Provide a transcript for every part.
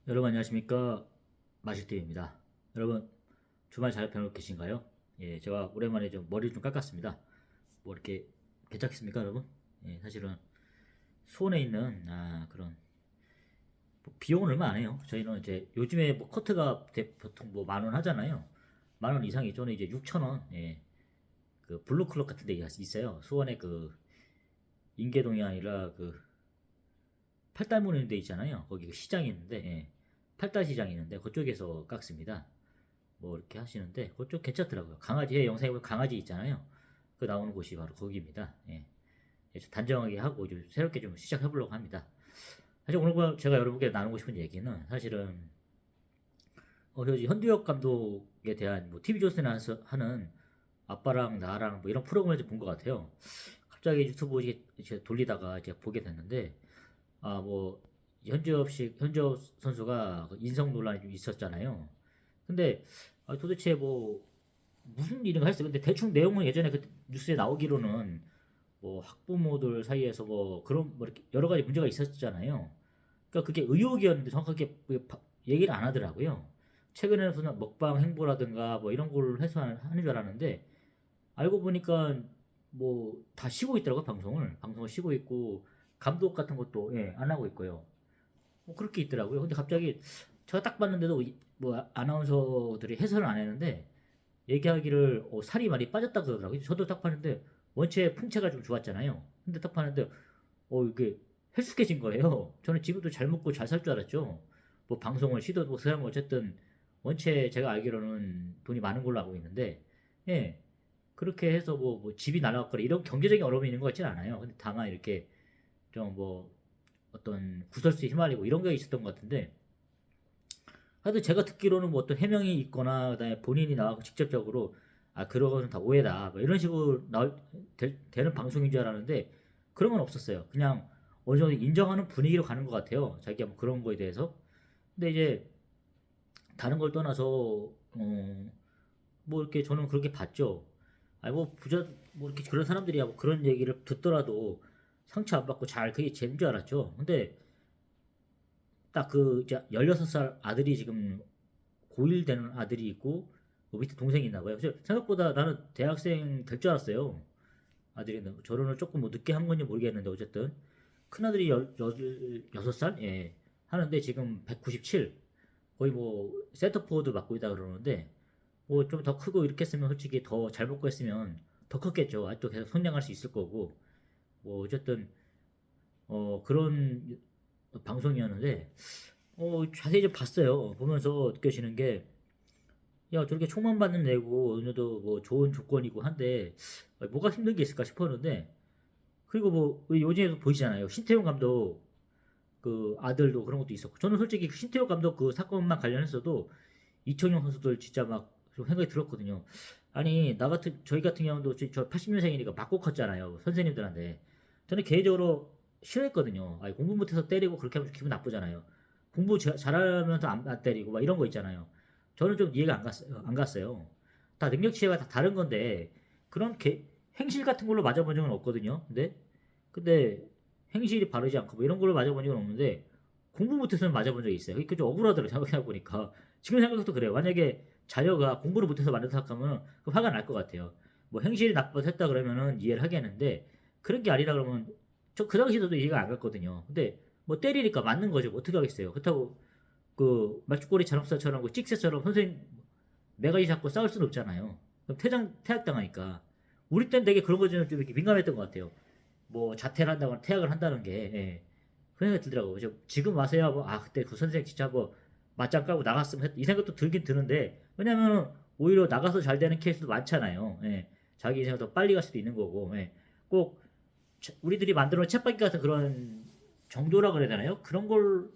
여러분 안녕하십니까, 마실TV입니다. 여러분 주말 잘 보내고 계신가요? 예, 제가 오랜만에 좀 머리를 좀 깎았습니다. 뭐 이렇게 괜찮겠습니까 여러분? 예, 사실은 수원에 있는 그런 뭐 비용은 얼마 안 해요. 저희는 이제 요즘에 뭐 커트가 보통 뭐 10,000원 하잖아요. 10,000원 이상이 저는 이제 6,000원. 예, 그 블루클럽 같은 데 있어요. 수원에 그 인계동이 아니라 그 팔달문 있는 데 있잖아요. 거기 그 시장이 있는데, 예, 팔달 시장이 있는데 그쪽에서 깎습니다. 뭐 이렇게 하시는데 그쪽 괜찮더라고요. 강아지 영상에 보면 강아지 있잖아요. 그 나오는 곳이 바로 거기입니다. 예. 단정하게 하고 좀 새롭게 좀 시작해 보려고 합니다. 사실 오늘 제가 여러분께 나누고 싶은 얘기는 사실은 현두엽 감독에 대한 뭐 TV조선에서 하는 아빠랑 나랑 뭐 이런 프로그램을 본 것 같아요. 갑자기 유튜브 이제 돌리다가 이제 보게 됐는데 뭐 현주엽 선수가 그 인성 논란이 좀 있었잖아요. 근데 도대체 뭐 무슨 일인가 했어요. 근데 대충 내용은 예전에 그 뉴스에 나오기로는 뭐 학부모들 사이에서 뭐 그런 뭐 이렇게 여러 가지 문제가 있었잖아요. 그러니까 그게 의혹이었는데 정확하게 얘기를 안 하더라고요. 최근에는 무슨 먹방 행보라든가 뭐 이런 걸 해서 하는 줄 알았는데 알고 보니까 뭐 다 쉬고 있더라고요. 방송을 쉬고 있고 감독 같은 것도 안 하고 있고요. 뭐 그렇게 있더라고요. 근데 갑자기 제가 딱 봤는데도 뭐 아나운서들이 해설을 안 했는데 얘기하기를 살이 많이 빠졌다고 그러더라고요. 저도 딱 봤는데 원체 풍채가 좀 좋았잖아요. 근데 딱 봤는데 이게 헬스케진 거예요. 저는 지금도 잘 먹고 잘 살 줄 알았죠. 뭐 방송을 시도도 그 사람 어쨌든 원체 제가 알기로는 돈이 많은 걸로 알고 있는데 예, 그렇게 해서 뭐 집이 날아갔거나 이런 경제적인 어려움이 있는 것 같지는 않아요. 근데 다만 이렇게 좀 뭐 어떤 구설수에 휘말리고 이런 게 있었던 것 같은데 하여튼 제가 듣기로는 뭐 어떤 해명이 있거나 그다음에 본인이 나와서 직접적으로 그런 거는 다 오해다 뭐 이런 식으로 되는 방송인 줄 알았는데 그런 건 없었어요. 그냥 어느 정도 인정하는 분위기로 가는 것 같아요. 자기가 뭐 그런 거에 대해서. 근데 이제 다른 걸 떠나서 뭐 이렇게 저는 그렇게 봤죠. 아니 뭐 부자 뭐 이렇게 그런 사람들이야 뭐 그런 얘기를 듣더라도 상처 안 받고 잘 그게 재는 줄 알았죠. 근데 딱 그 이제 16살 아들이 지금 고1 되는 아들이 있고 뭐 밑에 동생이 있나 봐요. 그래서 생각보다 나는 대학생 될 줄 알았어요. 아들이 결혼을 조금 뭐 늦게 한 건지 모르겠는데 어쨌든 큰아들이 16살? 예. 하는데 지금 197 거의 뭐 센터포워드 맡고 있다 그러는데 뭐 좀 더 크고 이렇게 했으면 솔직히 더 잘 먹고 했으면 더 컸겠죠. 아직도 계속 성장할 수 있을 거고 뭐 어쨌든 그런 방송이었는데 자세히 좀 봤어요. 보면서 느껴지는 게 야, 저렇게 총만 받는 애고, 어느 정도 뭐 좋은 조건이고 한데, 뭐가 힘든 게 있을까 싶었는데, 그리고 뭐, 요즘에도 보이잖아요. 신태용 감독, 그 아들도 그런 것도 있었고, 저는 솔직히 그 신태용 감독 그 사건만 관련해서도 이청용 선수들 진짜 막 좀 생각이 들었거든요. 아니, 저희 같은 경우도 저 80년생이니까 맞고 컸잖아요. 선생님들한테. 저는 개인적으로 싫어했거든요. 아니, 공부 못해서 때리고 그렇게 하면 기분 나쁘잖아요. 공부 잘하면서 안 때리고 막 이런 거 있잖아요. 저는 좀 이해가 안 갔어요. 다 능력치가 다 다른 건데, 그런 행실 같은 걸로 맞아본 적은 없거든요. 근데 행실이 바르지 않고 뭐 이런 걸로 맞아본 적은 없는데, 공부 못해서는 맞아본 적이 있어요. 그게 좀 억울하더라고요. 생각해보니까. 지금 생각해도 그래요. 만약에 자녀가 공부를 못해서 맞는다 생각하면 그 화가 날 것 같아요. 뭐 행실이 나빠서 했다 그러면은 이해를 하겠는데 그런 게 아니라 그러면 저 그 당시에도 이해가 안 갔거든요. 근데 뭐 때리니까 맞는 거죠. 뭐 어떻게 하겠어요. 그렇다고 그 말죽거리 잔혹사처럼 그 찍새처럼 선생님 매가지 잡고 싸울 수는 없잖아요. 그럼 퇴학당하니까. 우리 때는 되게 그런 거좀 이렇게 민감했던 것 같아요. 뭐 자퇴를 한다거나 퇴학을 한다는 게 그런 생각이 들더라고요. 지금 와서야 뭐 그때 그 선생 진짜 뭐 맞짱 까고 나갔으면 이 생각도 들긴 드는데 왜냐면은 오히려 나가서 잘 되는 케이스도 많잖아요. 자기 인생을 더 빨리 갈 수도 있는 거고 꼭 우리들이 만들어 놓은 쳇바퀴 같은 그런 정도라 그래야 되나요? 그런 걸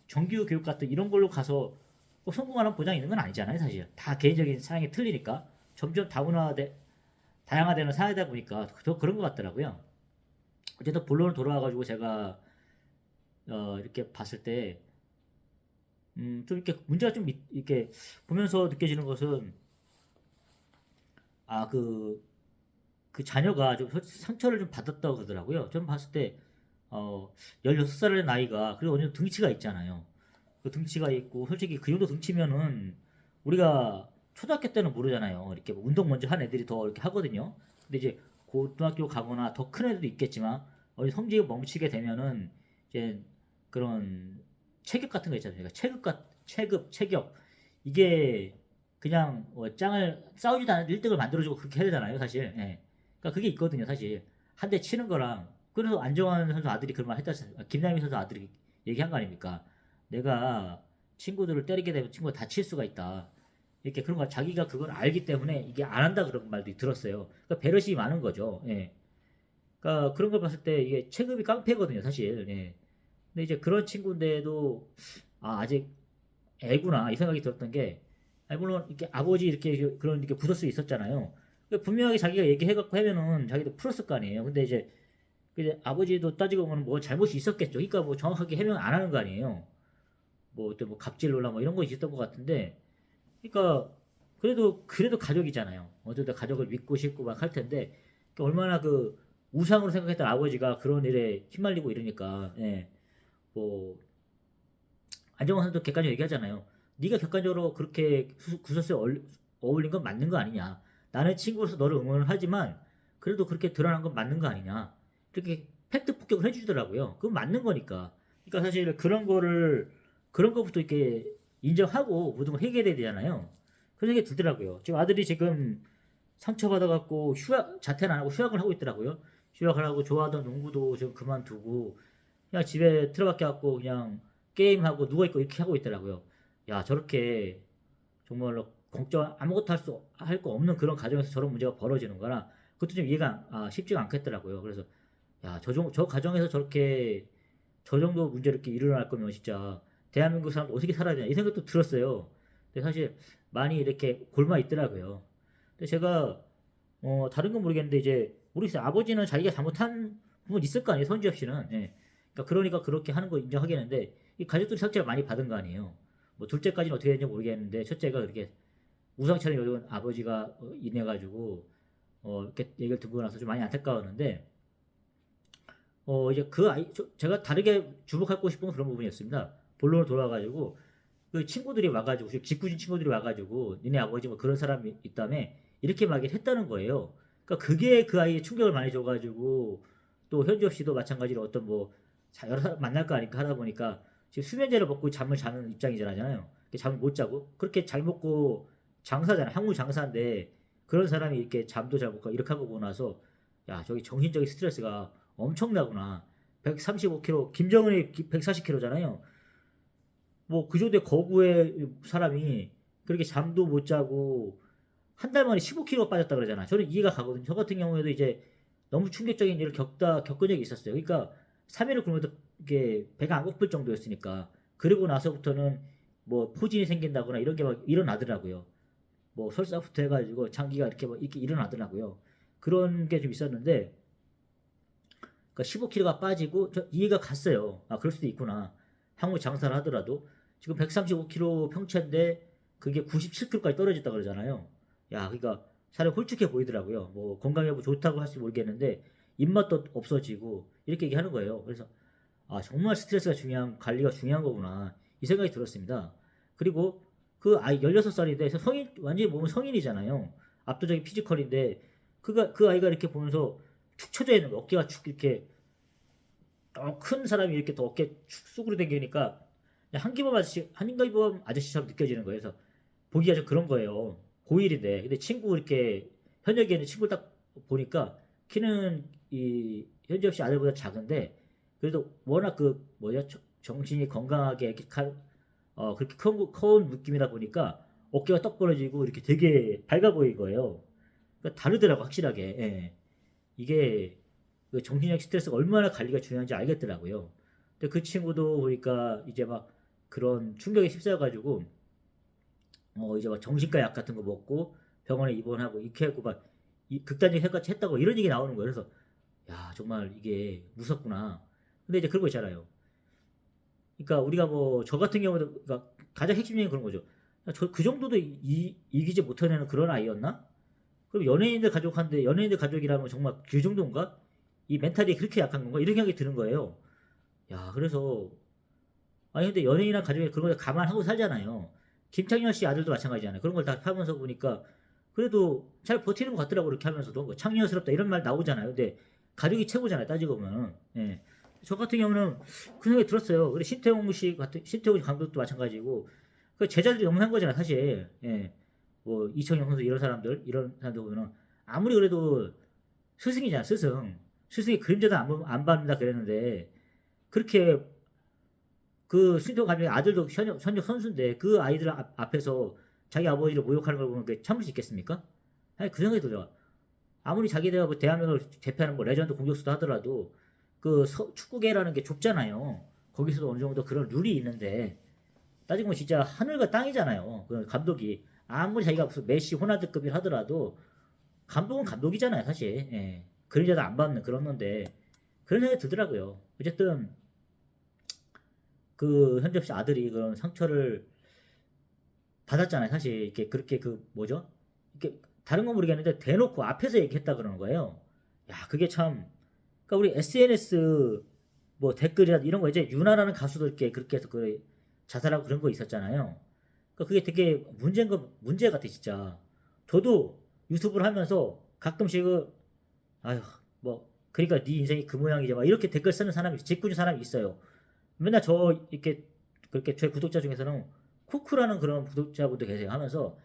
정규 교육 같은 이런 걸로 가서 꼭 성공하는 보장이 있는 건 아니잖아요. 사실 다 개인적인 사양이 틀리니까 점점 다양화되는 사회다 보니까 더 그런 것 같더라고요. 어쨌든 본론으로 돌아와가지고 제가 이렇게 봤을 때 좀 이렇게 문제가 좀 이렇게 보면서 느껴지는 것은 그 자녀가 좀 상처를 좀 받았다고 그러더라고요. 저는 봤을 때 16살의 나이가 그리고 어느 정도 등치가 있잖아요. 그 등치가 있고 솔직히 그 정도 등치면은 우리가 초등학교 때는 모르잖아요. 이렇게 뭐 운동 먼저 한 애들이 더 이렇게 하거든요. 근데 이제 고등학교 가거나 더 큰 애들도 있겠지만 어디 성적이 멈추게 되면은 이제 그런 체격 같은 거 있잖아요. 그러니까 체격 이게 그냥 짱을 싸우지도 않아도 1등을 만들어주고 그렇게 해야 되잖아요, 사실. 예. 그러니까 그게 있거든요, 사실. 한 대 치는 거랑 그래서 안정환 선수 아들이 그런 말 했다, 김남희 선수 아들이 얘기한 거 아닙니까? 내가 친구들을 때리게 되면 친구가 다칠 수가 있다. 이렇게 그런 거 자기가 그걸 알기 때문에 이게 안 한다 그런 말도 들었어요. 그러니까 배려심이 많은 거죠. 예. 그러니까 그런 걸 봤을 때 이게 체급이 깡패거든요, 사실. 예. 근데 이제 그런 친구인데도 아직 애구나 이 생각이 들었던 게 아니, 물론 이렇게 아버지 이렇게 그런 이렇게 부서수 있었잖아요. 그러니까 분명하게 자기가 얘기해갖고 하면은 자기도 풀었을 거 아니에요. 근데 이제 아버지도 따지고 보면 뭐 잘못이 있었겠죠. 그러니까 뭐 정확하게 해명 안 하는 거 아니에요. 뭐 또 뭐 갑질 논란 뭐 이런 거 있었던 것 같은데 그러니까 그래도 가족이잖아요. 어쨌든 가족을 믿고 싶고 막 할 텐데 그러니까 얼마나 그 우상으로 생각했던 아버지가 그런 일에 휘말리고 이러니까 예. 뭐 안정환 선수도 객관적으로 얘기하잖아요. 네가 객관적으로 그렇게 구설수에 어울린 건 맞는 거 아니냐. 나는 친구로서 너를 응원을 하지만 그래도 그렇게 드러난 건 맞는 거 아니냐. 이렇게 팩트 폭격을 해주더라고요. 그건 맞는 거니까. 그러니까 사실 그런 거부터 이렇게 인정하고 모든 걸 해결해야 되잖아요. 그런 생각이 들더라고요. 지금 아들이 지금 상처받아갖고 자퇴는 안 하고 휴학을 하고 있더라고요. 휴학을 하고 좋아하던 농구도 지금 그만두고 그냥 집에 틀어박혀 갖고 그냥 게임하고 누워있고 이렇게 하고 있더라고요. 야, 저렇게 정말로 걱정 아무것도 할 거 없는 그런 가정에서 저런 문제가 벌어지는 거라 그것도 좀 이해가 쉽지가 않겠더라고요. 그래서 야, 저 가정에서 저렇게 저 정도 문제 이렇게 일어날 거면 진짜 대한민국 사람들 어떻게 살아야 되나 이 생각도 들었어요. 근데 사실 많이 이렇게 골마 있더라고요. 근데 제가 다른 건 모르겠는데 이제 모르겠어요. 아버지는 자기가 잘못한 부분 있을 거 아니에요. 손지엽 씨는. 예. 그러니까 그렇게 하는 거 인정하겠는데 이 가족들이 상처를 많이 받은 거 아니에요. 뭐 둘째까지는 어떻게 되는지 모르겠는데 첫째가 그렇게 우상처럼 여겨온 아버지가 인해 가지고 이렇게 얘기를 듣고 나서 좀 많이 안타까웠는데 이제 제가 다르게 주목하고 싶은 그런 부분이었습니다. 본론으로 돌아가지고 그 친구들이 와가지고 직구진 친구들이 와가지고 니네 아버지 뭐 그런 사람이 있다며 이렇게 막 했다는 거예요. 그러니까 그게 그 아이에 충격을 많이 줘가지고 또 현지엽 씨도 마찬가지로 어떤 뭐 여러 사람 만날 거 아니까 하다 보니까 지금 수면제를 먹고 잠을 자는 입장이잖아요. 잠을 못 자고 그렇게 잘 먹고 장사잖아요. 한국 장사인데 그런 사람이 이렇게 잠도 잘 못 가고 이렇게 하고 보고 나서 야 저기 정신적인 스트레스가 엄청나구나. 135kg 김정은이 140kg잖아요. 뭐 그 정도의 거구의 사람이 그렇게 잠도 못 자고 한 달 만에 15kg 빠졌다 그러잖아. 저는 이해가 가거든요. 저 같은 경우에도 이제 너무 충격적인 일을 겪은 적이 있었어요. 그러니까 3일을 굶어도 이게 배가 안 고플 정도였으니까 그리고 나서부터는 뭐 포진이 생긴다거나 이런 게 막 일어나더라고요. 뭐 설사부터 해가지고 장기가 이렇게 막 이렇게 일어나더라고요. 그런 게 좀 있었는데 그러니까 15kg가 빠지고 저 이해가 갔어요. 아 그럴 수도 있구나. 한국 장사를 하더라도 지금 135kg 평체인데 그게 97kg까지 떨어졌다 그러잖아요. 야, 그러니까 사람이 홀쭉해 보이더라고요. 뭐 건강에 뭐 좋다고 할지 모르겠는데 입맛도 없어지고 이렇게 얘기하는 거예요. 그래서 정말 스트레스가 중요한 관리가 중요한 거구나 이 생각이 들었습니다. 그리고 그 아이 16살인데 성인 완전히 몸은 성인이잖아요. 압도적인 피지컬인데 그 아이가 이렇게 보면서 축 처져 있는 거 어깨가 축 이렇게 큰 사람이 이렇게 또 어깨 축 쑥으로 당기니까 한기범 아저씨처럼 느껴지는 거예요. 그래서 보기가 좀 그런 거예요. 고1인데 근데 친구 이렇게 현역에 있는 친구를 딱 보니까 키는 이 현지엽 씨 아들보다 작은데 그래도 워낙 그 뭐야 정신이 건강하게 이렇게 그렇게 커온 느낌이다 보니까 어깨가 떡 벌어지고 이렇게 되게 밝아 보인 거예요. 그러니까 다르더라고 확실하게. 예. 이게 그 정신적 스트레스가 얼마나 관리가 중요한지 알겠더라고요. 근데 그 친구도 보니까 이제 막 그런 충격에 휩싸여가지고 이제 막 정신과 약 같은 거 먹고 병원에 입원하고 이렇게 하고 막 극단적인 생각까지 했다고 이런 얘기 나오는 거예요. 그래서 야 정말 이게 무섭구나. 근데 이제 그런 거 있잖아요. 그러니까 우리가 뭐 저 같은 경우도 그러니까 가장 핵심적인 그런 거죠. 그 정도도 이기지 못하는 그런 아이였나? 그럼 연예인들 가족이라면 정말 그 정도인가? 이 멘탈이 그렇게 약한 건가? 이런 생각이 드는 거예요. 야, 그래서 아니 근데 연예인이나 가족이 그런 걸 감안하고 살잖아요. 김창렬 씨 아들도 마찬가지잖아요. 그런 걸 다 하면서 보니까 그래도 잘 버티는 것 같더라고. 그렇게 하면서도 뭐 창렬스럽다 이런 말 나오잖아요. 근데 가족이 최고잖아요. 따지고 보면. 예. 저 같은 경우는 그 생각이 들었어요. 우리 신태용 감독도 마찬가지고 그 제자들이 너무 한 거잖아요. 사실. 예. 뭐 이청용 선수 이런 사람들 보면은 아무리 그래도 스승이잖아. 스승이 그림자도 안 받는다 그랬는데 그렇게 그 신동 감독의 아들도 현역 선수인데 그 아이들 앞에서 자기 아버지를 모욕하는 걸 보면 그게 참을 수 있겠습니까? 아니 그 생각이 들어요. 아무리 자기네가 뭐 대한민국을 대표하는 뭐 레전드 공격수도 하더라도 그 축구계라는 게 좁잖아요. 거기서도 어느 정도 그런 룰이 있는데 따지고 보면 진짜 하늘과 땅이잖아요. 그 감독이 아무리 자기가 무슨 메시, 호날두급을 하더라도 감독은 감독이잖아요, 사실. 예. 그림자도 안 받는 그런 건데 그런 생각이 들더라고요. 어쨌든 그 현접 씨 아들이 그런 상처를 받았잖아요. 사실 이렇게 그렇게 그 뭐죠? 이렇게 다른 건 모르겠는데 대놓고 앞에서 얘기했다 그러는 거예요. 야, 그게 참 그러니까 우리 SNS 뭐 댓글이라 이런 거 이제 유나라는 가수도 이렇게 그렇게 해서 그 자살하고 그런 거 있었잖아요. 그러니까 그게 되게 문제 같아 진짜. 저도 유튜브를 하면서 가끔씩 아휴 뭐 그러니까 네 인생이 그 모양이죠. 막 이렇게 댓글 쓰는 사람이 짓궂은 사람이 있어요. 맨날 저 이렇게 그렇게 제 구독자 중에서는 쿠쿠라는 그런 구독자분도 계세요. 하면서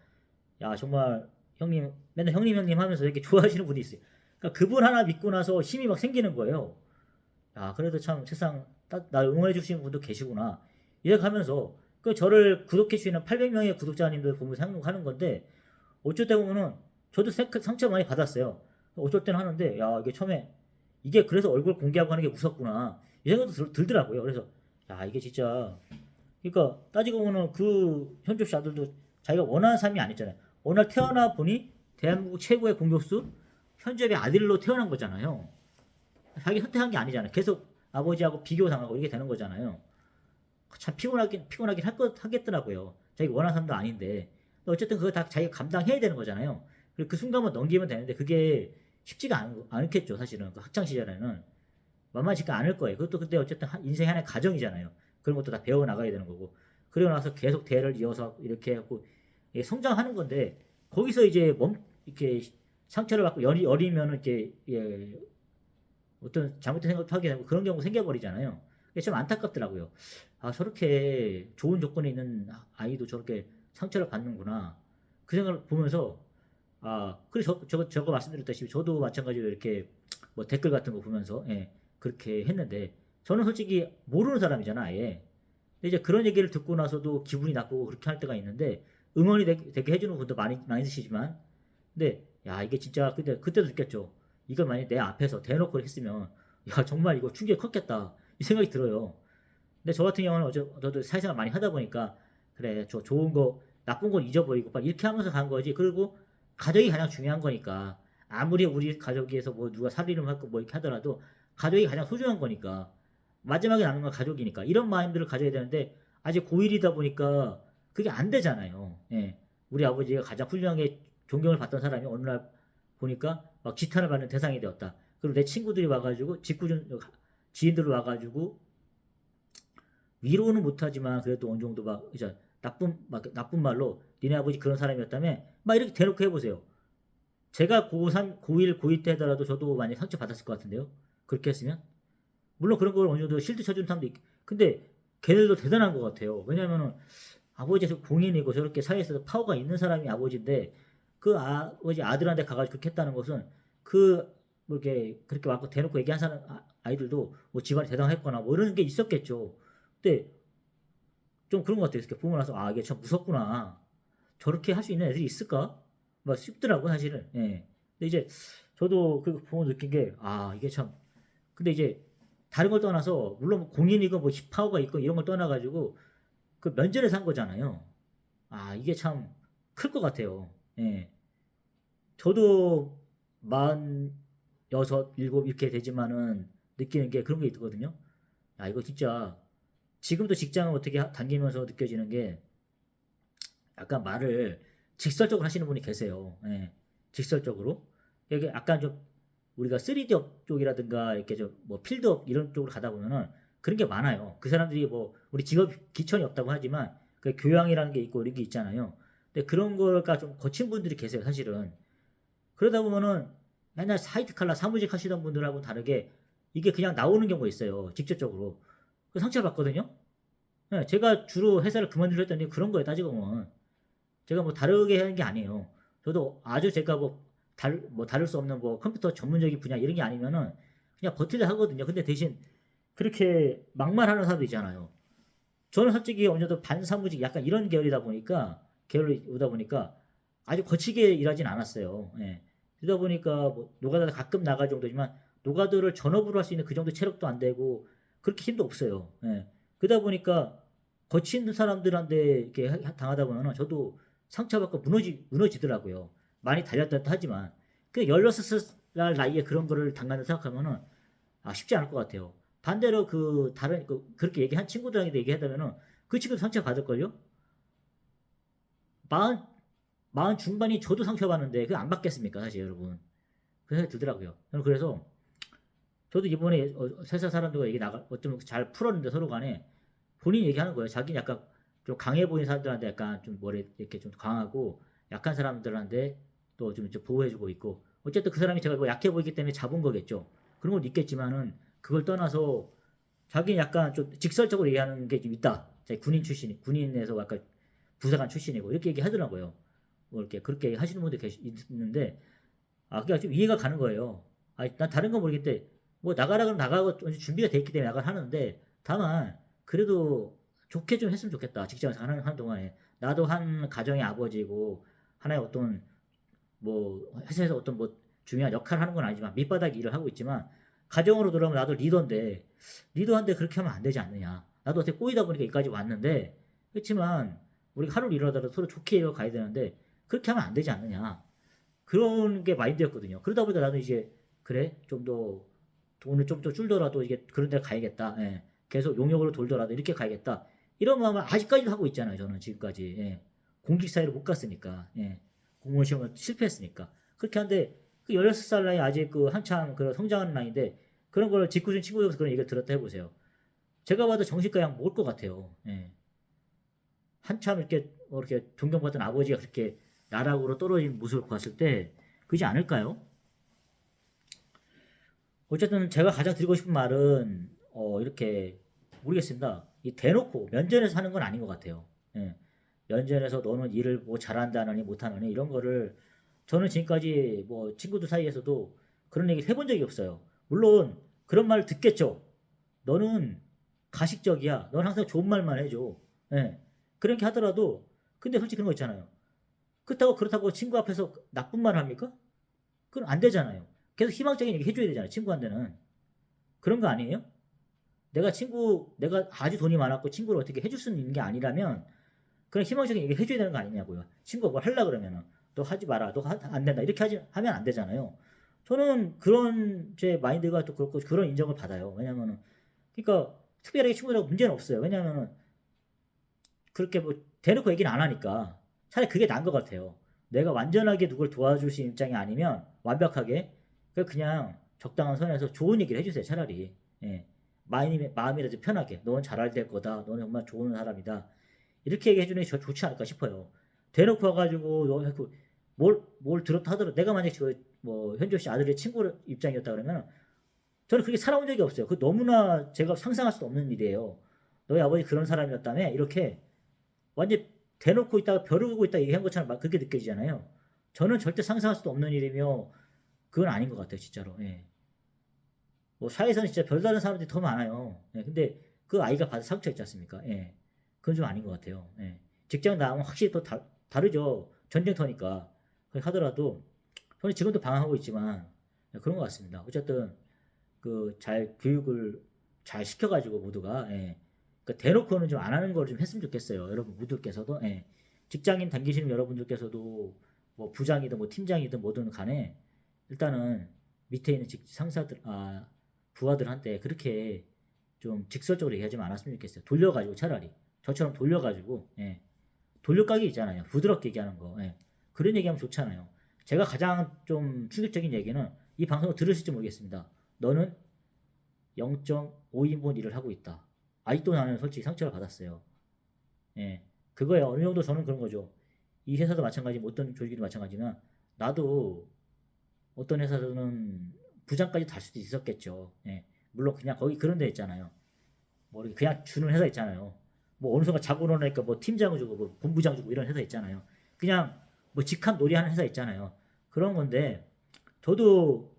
야 정말 형님 맨날 형님 하면서 이렇게 좋아하시는 분이 있어요. 그러니까 그분 하나 믿고 나서 힘이 막 생기는 거예요. 야 그래도 참 세상 나 응원해 주시는 분도 계시구나 이렇게 하면서 그 저를 구독해 주시는 800명의 구독자님들 보면서 생각하는 건데 어쩔 때 보면은 저도 상처 많이 받았어요. 어쩔 때는 하는데 야 이게 처음에 이게 그래서 얼굴 공개하고 하는 게 무섭구나 이 생각도 들더라고요. 그래서 야 이게 진짜 그러니까 따지고 보면 그 현접 씨 아들도 자기가 원하는 삶이 아니잖아요. 어느 날 태어나 보니 대한민국 최고의 공격수 현접의 아들로 태어난 거잖아요. 자기 선택한 게 아니잖아요. 계속 아버지하고 비교당하고 이렇게 되는 거잖아요. 참 피곤하긴 하겠더라고요. 자기 원하는 삶도 아닌데. 어쨌든 그거 다 자기가 감당해야 되는 거잖아요. 그리고 그 순간만 넘기면 되는데 그게 쉽지가 않겠죠, 사실은. 그 학창 시절에는. 만만치가 않을 거예요. 그것도 근데 어쨌든 인생의 하나의 가정이잖아요. 그런 것도 다 배워 나가야 되는 거고. 그러고 나서 계속 대를 이어서 이렇게 해갖고 성장하는 건데 거기서 이제 이렇게 상처를 받고 여리면은 이렇게 어떤 잘못된 생각도 하게 되고 그런 경우 생겨버리잖아요. 그게 좀 안타깝더라고요. 아 저렇게 좋은 조건에 있는 아이도 저렇게 상처를 받는구나. 그 생각을 보면서 아 그래서 저거 말씀드렸다시피 저도 마찬가지로 이렇게 뭐 댓글 같은 거 보면서 그렇게 했는데 저는 솔직히 모르는 사람이잖아 아예. 근데 이제 그런 얘기를 듣고 나서도 기분이 나쁘고 그렇게 할 때가 있는데 응원이 되게 해주는 분도 많이 드시지만 근데 야 이게 진짜 그때도 느꼈죠. 이걸 만약 내 앞에서 대놓고 했으면 야 정말 이거 충격이 컸겠다 이 생각이 들어요. 근데 저 같은 경우는 저도 사회생활 많이 하다 보니까 그래 저 좋은 거 나쁜 건 잊어버리고 막 이렇게 하면서 간 거지. 그리고 가족이 가장 중요한 거니까 아무리 우리 가족에서 뭐 누가 살인을 하고 뭐 이렇게 하더라도 가족이 가장 소중한 거니까 마지막에 남는 건 가족이니까 이런 마인드를 가져야 되는데 아직 고1이다 보니까 그게 안 되잖아요. 예. 우리 아버지가 가장 훌륭하게 존경을 받던 사람이 어느 날 보니까 막 지탄을 받는 대상이 되었다. 그리고 내 친구들이 와가지고 지인들 와가지고 위로는 못하지만 그래도 어느 정도 막 이제 나쁜 말로 니네 아버지 그런 사람이었다며 막 이렇게 대놓고 해보세요. 제가 고3, 고1, 고2 때 하더라도 저도 많이 상처 받았을 것 같은데요. 그렇게 했으면 물론 그런 걸 어느 정도 실드 쳐주는 사람도 근데 걔들도 대단한 것 같아요. 왜냐면은 아버지에서 공인이고 저렇게 사회에서 파워가 있는 사람이 아버지인데 그 아버지 아들한테 가가지고 그렇게 했다는 것은 뭐 이렇게 그렇게 와서 대놓고 얘기한 사람 아이들도 뭐 집안이 대단했거나 뭐 이런 게 있었겠죠. 근데 좀 그런 것 같아요. 이렇게 보고 나서 아 이게 참 무섭구나. 저렇게 할 수 있는 애들이 있을까? 막 싶더라고 사실은. 예. 근데 이제 저도 그 보고 느낀 게 아 이게 참 근데 이제 다른 걸 떠나서 물론 뭐 공인이고 뭐 힙하우가 있고 이런 걸 떠나가지고 그 면전에서 한 거잖아요. 아 이게 참 클 것 같아요. 예. 저도 46, 7 이렇게 되지만은 느끼는 게 그런 게 있거든요. 아 이거 진짜 지금도 직장을 어떻게 다니면서 느껴지는 게 약간 말을 직설적으로 하시는 분이 계세요. 예. 직설적으로. 이게 약간 좀 우리가 3D 업 쪽이라든가 이렇게 좀 뭐 필드업 이런 쪽으로 가다 보면은 그런 게 많아요. 그 사람들이 뭐 우리 직업 기천이 없다고 하지만 그 교양이라는 게 있고 이런 게 있잖아요. 근데 그런 거가 좀 거친 분들이 계세요, 사실은. 그러다 보면은 맨날 사이트 칼라 사무직 하시던 분들하고 다르게 이게 그냥 나오는 경우가 있어요. 직접적으로. 그 상처를 받거든요. 네, 제가 주로 회사를 그만두려 했더니 그런 거예요, 따지고 보면. 제가 뭐 다르게 하는 게 아니에요. 저도 아주 제가 뭐 다룰 수 없는 뭐 컴퓨터 전문적인 분야 이런 게 아니면은 그냥 버틸려 하거든요. 근데 대신 그렇게 막말하는 사람도 있잖아요. 저는 솔직히 어느 정도 반사무직 약간 이런 계열이다 보니까 계열이 오다 보니까 아주 거치게 일하진 않았어요. 예. 그러다 보니까 뭐 노가다 가끔 나갈 정도지만 노가다를 전업으로 할 수 있는 그 정도 체력도 안 되고 그렇게 힘도 없어요. 예. 그러다 보니까 거친 사람들한테 이렇게 당하다 보면 저도 상처받고 무너지더라고요. 많이 달렸다 하지만 그 16살 나이에 그런 거를 당한다 생각하면은 쉽지 않을 것 같아요. 반대로 그 다른 그렇게 얘기한 친구들한테 얘기하다면은 그 친구도 상처 받을걸요? 마흔 마흔 중반이 저도 상처받는데 그게 안 받겠습니까, 사실 여러분? 그 생각이 들더라고요. 저는 그래서 저도 이번에 회사 사람들과 얘기 나가 좀 잘 풀었는데 서로 간에 본인이 얘기하는 거예요. 자기는 약간 좀 강해 보이는 사람들한테 약간 좀 뭐래 이렇게 좀 강하고 약한 사람들한테 또 좀 보호해주고 있고 어쨌든 그 사람이 제가 뭐 약해 보이기 때문에 잡은 거겠죠. 그런 건 있겠지만은 그걸 떠나서 자기는 약간 좀 직설적으로 얘기하는 게 좀 있다. 자기 군인에서 약간 부사관 출신이고 이렇게 얘기하더라고요. 뭐 이렇게 그렇게 하시는 분들 있는데 그게 좀 이해가 가는 거예요. 난 다른 건 모르겠는데 뭐 나가라 그러면 나가고 준비가 돼 있기 때문에 나가 하는데 다만 그래도 좋게 좀 했으면 좋겠다. 직장에서 하는 동안에 나도 한 가정의 아버지고 하나의 어떤 뭐 회사에서 어떤 뭐 중요한 역할을 하는 건 아니지만 밑바닥 일을 하고 있지만 가정으로 돌아오면 나도 리더인데 리더한테 그렇게 하면 안 되지 않느냐. 나도 어떻게 꼬이다 보니까 여기까지 왔는데 그렇지만 우리가 하루를 일하더라도 서로 좋게 이어 가야 되는데 그렇게 하면 안 되지 않느냐. 그런 게 마인드였거든요. 그러다 보니까 나도 이제 그래 좀 더 돈을 좀 더 줄더라도 이게 그런 데 가야겠다. 예. 계속 용역으로 돌더라도 이렇게 가야겠다. 이런 마음을 아직까지도 하고 있잖아요. 저는 지금까지. 예. 공직 사회를 못 갔으니까. 예. 공무원 시험을 실패했으니까. 그렇게 한데 그 16살 나이 아직 그 한참 그 성장하는 나이인데 그런 걸 짓궂은 친구에서 그런 얘기를 들었다 해보세요. 제가 봐도 정신과 약 먹을 것 같아요. 예. 한참 이렇게 존경받던 아버지가 그렇게 나락으로 떨어진 모습을 봤을 때 그러지 않을까요? 어쨌든 제가 가장 드리고 싶은 말은 이렇게 모르겠습니다. 이 대놓고 면전에서 하는 건 아닌 것 같아요. 예. 면전에서 너는 일을 뭐 잘한다느니 못하느니 이런 거를 저는 지금까지 뭐 친구들 사이에서도 그런 얘기 해본 적이 없어요. 물론 그런 말을 듣겠죠. 너는 가식적이야. 넌 항상 좋은 말만 해줘. 예. 그렇게 하더라도 근데 솔직히 그런 거 있잖아요. 그렇다고 친구 앞에서 나쁜 말을 합니까? 그건 안 되잖아요. 계속 희망적인 얘기 해줘야 되잖아요. 친구한테는. 그런 거 아니에요? 내가 아주 돈이 많았고 친구를 어떻게 해줄 수 있는 게 아니라면 그런 희망적인 얘기 해줘야 되는 거 아니냐고요. 친구가 뭘 하려 그러면은 너 하지 마라. 안 된다. 이렇게 하면 안 되잖아요. 저는 그런 제 마인드가 또 그렇고 그런 인정을 받아요. 왜냐면은 그러니까 특별하게 친구들하고 문제는 없어요. 왜냐면은 그렇게 뭐 대놓고 얘기는 안 하니까 차라리 그게 나은 것 같아요. 내가 완전하게 누굴 도와줄 수 있는 입장이 아니면 완벽하게 그냥 적당한 선에서 좋은 얘기를 해주세요. 차라리 예. 마음이라도 편하게 넌 잘할 될 거다. 너는 정말 좋은 사람이다. 이렇게 얘기해주는 게 좋지 않을까 싶어요. 대놓고 와가지고 뭘 들었다 하더라도 내가 만약에 뭐 현조 씨 아들의 친구 입장이었다 그러면 저는 그렇게 살아온 적이 없어요. 그 너무나 제가 상상할 수도 없는 일이에요. 너희 아버지 그런 사람이었다며 이렇게 완전 대놓고 있다가 벼르고 있다 얘기한 것처럼 막 그렇게 느껴지잖아요. 저는 절대 상상할 수도 없는 일이며 그건 아닌 것 같아요, 진짜로. 예. 뭐 사회에서는 진짜 별다른 사람들이 더 많아요. 예. 근데 그 아이가 받은 상처 있지 않습니까? 예. 그건 좀 아닌 것 같아요. 예. 직장 나가면 확실히 또 다르죠. 전쟁터니까. 그렇게 하더라도 저는 지금도 방황하고 있지만 그런 것 같습니다. 어쨌든 그 잘 교육을 잘 시켜가지고 모두가 그 대놓고는 좀 안 하는 걸 좀 했으면 좋겠어요. 여러분 모두께서도 직장인 당기시는 여러분들께서도 뭐 부장이든 뭐 팀장이든 뭐든 간에 일단은 밑에 있는 상사들 부하들한테 그렇게 좀 직설적으로 얘기하지 않았으면 좋겠어요. 돌려가지고 차라리 저처럼 돌려가지고 돌려가기 있잖아요. 부드럽게 얘기하는 거 그런 얘기하면 좋잖아요. 제가 가장 좀 충격적인 얘기는 이 방송을 들으실지 모르겠습니다. 너는 0.5인분 일을 하고 있다. 아직도 나는 솔직히 상처를 받았어요. 예. 그거에 어느 정도 저는 그런 거죠. 이 회사도 마찬가지, 뭐 어떤 조직도 마찬가지나 나도 어떤 회사들은 부장까지 달 수도 있었겠죠. 예. 물론 그냥 거기 그런 데 있잖아요. 뭐 이렇게 그냥 주는 회사 있잖아요. 뭐 어느 순간 자고 일어나니까 뭐 팀장을 주고 뭐 본부장 주고 이런 회사 있잖아요. 그냥 뭐 직함 놀이하는 회사 있잖아요. 그런 건데 저도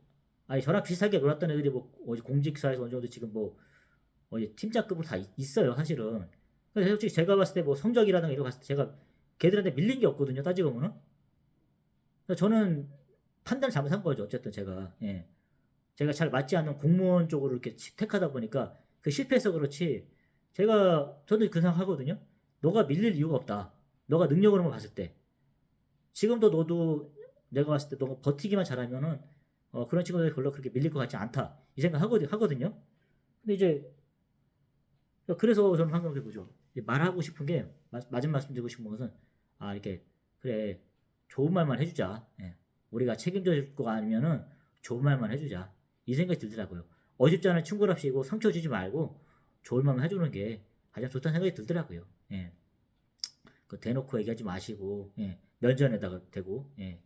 아니 저랑 비슷하게 놀았던 애들이 뭐 어디 공직사에서 어느 정도 지금 뭐 어디 팀장급으로 다 있어요 사실은. 그래서 솔직히 제가 봤을 때 뭐 성적이라든가 이런 거 봤을 때 제가 걔들한테 밀린 게 없거든요 따지고 보면. 그래서 저는 판단을 잘못한 거죠 어쨌든 제가. 예. 제가 잘 맞지 않는 공무원 쪽으로 이렇게 택하다 보니까 그 실패해서 그렇지. 저는 그 생각하거든요. 너가 밀릴 이유가 없다. 너가 능력으로만 봤을 때. 지금도 너도 내가 봤을 때 너가 버티기만 잘하면은 그런 친구들이 별로 그렇게 밀릴 것 같지 않다. 이 생각 하거든요. 근데 이제 그래서 저는 항상 그거죠. 말하고 싶은 게 맞은 말씀 드리고 싶은 것은 아 이렇게 그래 좋은 말만 해주자. 예. 우리가 책임져 줄 거 아니면은 좋은 말만 해주자. 이 생각이 들더라고요. 어줍지 않은 친구랍시고 상처 주지 말고 좋은 말만 해주는 게 가장 좋다는 생각이 들더라고요. 예. 그 대놓고 얘기하지 마시고 예. 면전에다가 대고 예.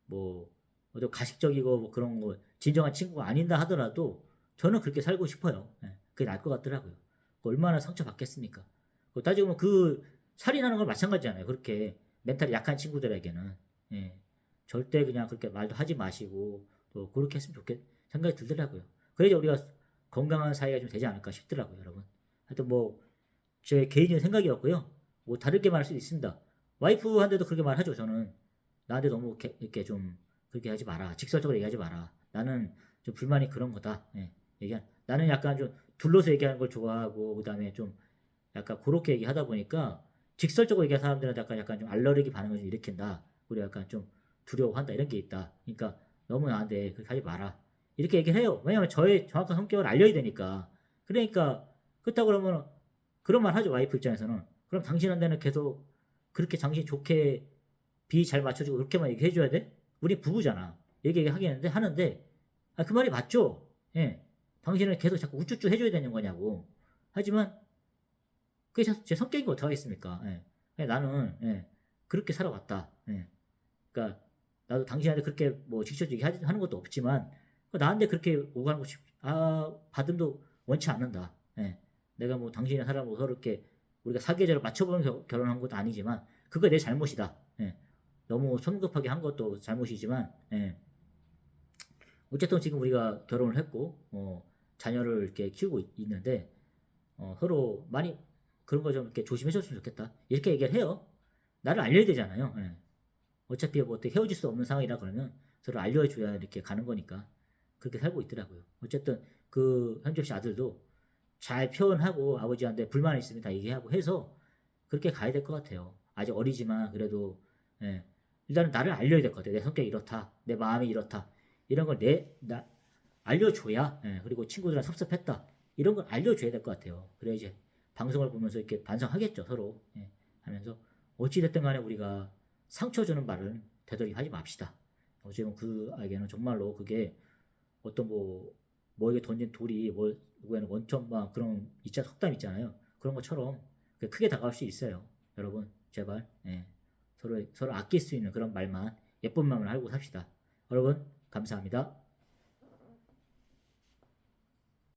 뭐 어떤 가식적이고 뭐 그런 거 진정한 친구가 아닌다 하더라도 저는 그렇게 살고 싶어요. 예. 그게 나을 것 같더라고요. 얼마나 상처 받겠습니까? 따지고 보면 그 살인하는 건 마찬가지잖아요. 그렇게 멘탈이 약한 친구들에게는 예. 절대 그냥 그렇게 말도 하지 마시고 또 그렇게 했으면 생각이 들더라고요. 그래야 우리가 건강한 사회가 좀 되지 않을까 싶더라고요, 여러분. 하여튼 뭐 제 개인적인 생각이었고요. 뭐 다르게 말할 수도 있습니다. 와이프한테도 그렇게 말하죠. 저는 나한테 너무 이렇게 좀 그렇게 하지 마라. 직설적으로 얘기하지 마라. 나는 좀 불만이 그런 거다. 예. 나는 약간 좀 둘러서 얘기하는 걸 좋아하고 그다음에 좀 약간 그렇게 얘기하다 보니까 직설적으로 얘기하는 사람들한테 약간 좀 알레르기 반응을 좀 일으킨다. 우리 약간 좀 두려워한다 이런 게 있다. 그러니까 너무 나한테 그렇게 하지 마라. 이렇게 얘기를 해요. 왜냐면 저의 정확한 성격을 알려야 되니까. 그러니까 그렇다고 그러면 그런 말 하죠. 와이프 입장에서는. 그럼 당신한테는 계속 그렇게 당신 좋게 비 잘 맞춰주고 그렇게만 얘기해 줘야 돼? 우리 부부잖아. 얘기하겠는데 하는데 그 말이 맞죠. 예. 당신은 계속 자꾸 우쭈쭈 해줘야 되는 거냐고. 하지만 그게 제 성격인 거 어떡하겠습니까? 예. 나는 예. 그렇게 살아왔다. 예. 그러니까 나도 당신한테 그렇게 뭐 직접적이 하는 것도 없지만 나한테 그렇게 오가는 거 받음도 원치 않는다. 예. 내가 뭐 당신이랑 사람하고 서로 이렇게 우리가 사계절을 맞춰보면 결혼한 것도 아니지만 그거 내 잘못이다. 예. 너무 성급하게 한 것도 잘못이지만 예. 어쨌든 지금 우리가 결혼을 했고 자녀를 이렇게 키우고 있는데 서로 많이 그런 거 좀 이렇게 조심해줬으면 좋겠다. 이렇게 얘기를 해요. 나를 알려야 되잖아요. 예. 어차피 뭐 어떻게 헤어질 수 없는 상황이라 그러면 서로 알려줘야 이렇게 가는 거니까 그렇게 살고 있더라고요. 어쨌든 그 현정 씨 아들도 잘 표현하고 아버지한테 불만이 있으면 다 얘기하고 해서 그렇게 가야 될 것 같아요. 아직 어리지만 그래도 예. 일단은 나를 알려야 될 것 같아요. 내 성격이 이렇다. 내 마음이 이렇다. 이런 걸 알려줘야 그리고 친구들이랑 섭섭했다. 이런 걸 알려줘야 될 것 같아요. 그래야 이제 방송을 보면서 이렇게 반성하겠죠. 서로 하면서 어찌됐든 간에 우리가 상처 주는 말은 되도록 하지 맙시다. 어쩌면 그 아이에게는 정말로 그게 어떤 뭐에게 던진 돌이 누구에는 원천막 그런 석담 있잖아요. 그런 것처럼 크게 다가올 수 있어요. 여러분 제발 서로 아낄 수 있는 그런 말만 예쁜 마음을 알고 삽시다. 여러분 감사합니다.